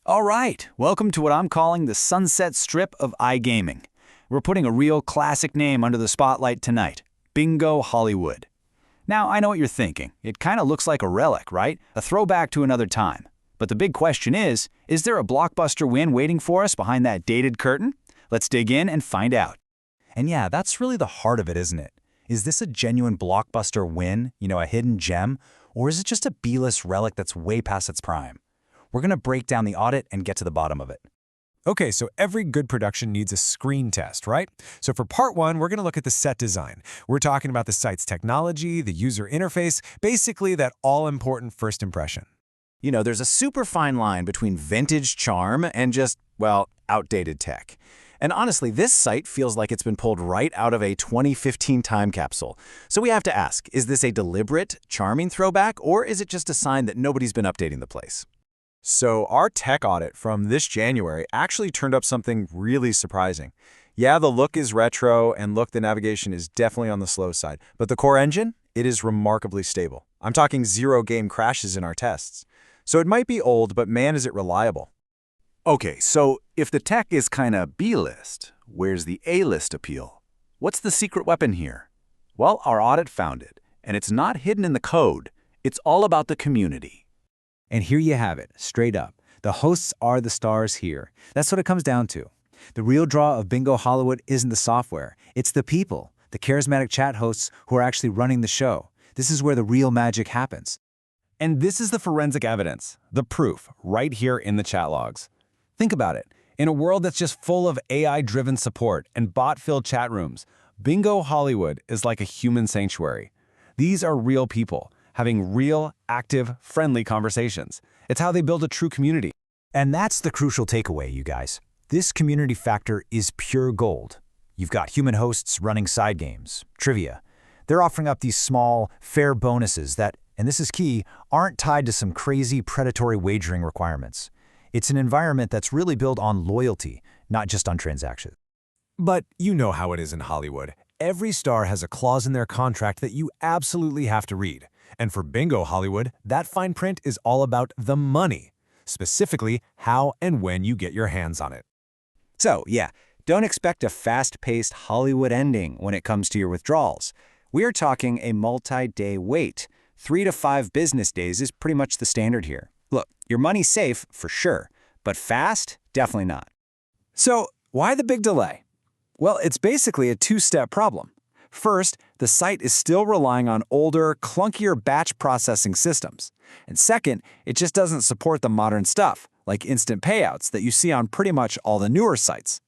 All right, welcome to what I'm calling the Sunset Strip of iGaming. We're putting a real classic name under the spotlight tonight, Bingo Hollywood. Now, I know what you're thinking. It kind of looks like a relic, right? A throwback to another time. But the big question is there a blockbuster win waiting for us behind that dated curtain? Let's dig in and find out. And yeah, that's really the heart of it, isn't it? Is this a genuine blockbuster win, a hidden gem, or is it just a B-list relic that's way past its prime? We're going to break down the audit and get to the bottom of it. Okay, so every good production needs a screen test, right? So for part one, we're going to look at the set design. We're talking about the site's technology, the user interface, basically that all-important first impression. There's a super fine line between vintage charm and just, outdated tech. And honestly, this site feels like it's been pulled right out of a 2015 time capsule. So we have to ask, is this a deliberate, charming throwback, or is it just a sign that nobody's been updating the place? So our tech audit from this January actually turned up something really surprising. Yeah, the look is retro, and look, the navigation is definitely on the slow side. But the core engine, it is remarkably stable. I'm talking 0 game crashes in our tests. So it might be old, but man, is it reliable. Okay, so if the tech is kinda B-list, where's the A-list appeal? What's the secret weapon here? Well, our audit found it, and it's not hidden in the code. It's all about the community. And here you have it, straight up. The hosts are the stars here. That's what it comes down to. The real draw of Bingo Hollywood isn't the software. It's the people, the charismatic chat hosts who are actually running the show. This is where the real magic happens. And this is the forensic evidence, the proof, right here in the chat logs. Think about it. In a world that's just full of AI-driven support and bot-filled chat rooms, Bingo Hollywood is like a human sanctuary. These are real people, having real, active, friendly conversations. It's how they build a true community. And that's the crucial takeaway, you guys. This community factor is pure gold. You've got human hosts running side games, trivia. They're offering up these small, fair bonuses that, and this is key, aren't tied to some crazy predatory wagering requirements. It's an environment that's really built on loyalty, not just on transactions. But you know how it is in Hollywood. Every star has a clause in their contract that you absolutely have to read. And for Bingo Hollywood, that fine print is all about the money, specifically how and when you get your hands on it. So, yeah, don't expect a fast-paced Hollywood ending when it comes to your withdrawals. We are talking a multi-day wait. 3 to 5 business days is pretty much the standard here. Look, your money's safe, for sure, but fast? Definitely not. So, why the big delay? Well, it's basically a two-step problem. First, the site is still relying on older, clunkier batch processing systems. And second, it just doesn't support the modern stuff, like instant payouts that you see on pretty much all the newer sites.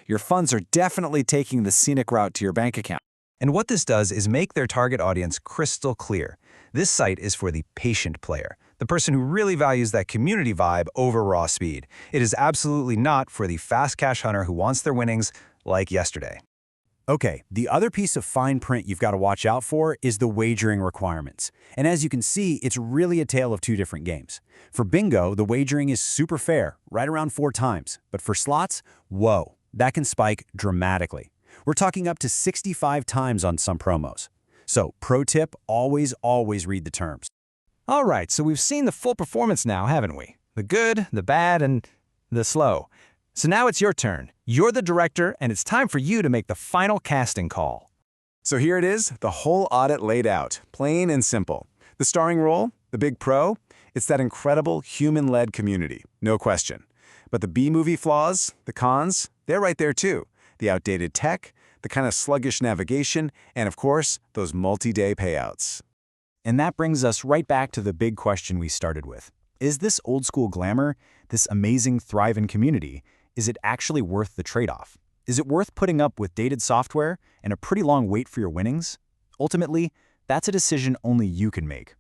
Your funds are definitely taking the scenic route to your bank account. And what this does is make their target audience crystal clear. This site is for the patient player, the person who really values that community vibe over raw speed. It is absolutely not for the fast cash hunter who wants their winnings like yesterday. Okay, the other piece of fine print you've got to watch out for is the wagering requirements. And as you can see, it's really a tale of two different games. For bingo, the wagering is super fair, right around 4 times. But for slots, whoa, that can spike dramatically. We're talking up to 65 times on some promos. So, pro tip, always read the terms. All right, so we've seen the full performance now, haven't we? The good, the bad, and the slow. So now it's your turn. You're the director, and it's time for you to make the final casting call. So here it is, the whole audit laid out, plain and simple. The starring role, the big pro, it's that incredible human-led community, no question. But the B-movie flaws, the cons, they're right there too. The outdated tech, the kind of sluggish navigation, and of course, those multi-day payouts. And that brings us right back to the big question we started with. Is this old-school glamour, this amazing, thriving community, is it actually worth the trade-off? Is it worth putting up with dated software and a pretty long wait for your winnings? Ultimately, that's a decision only you can make.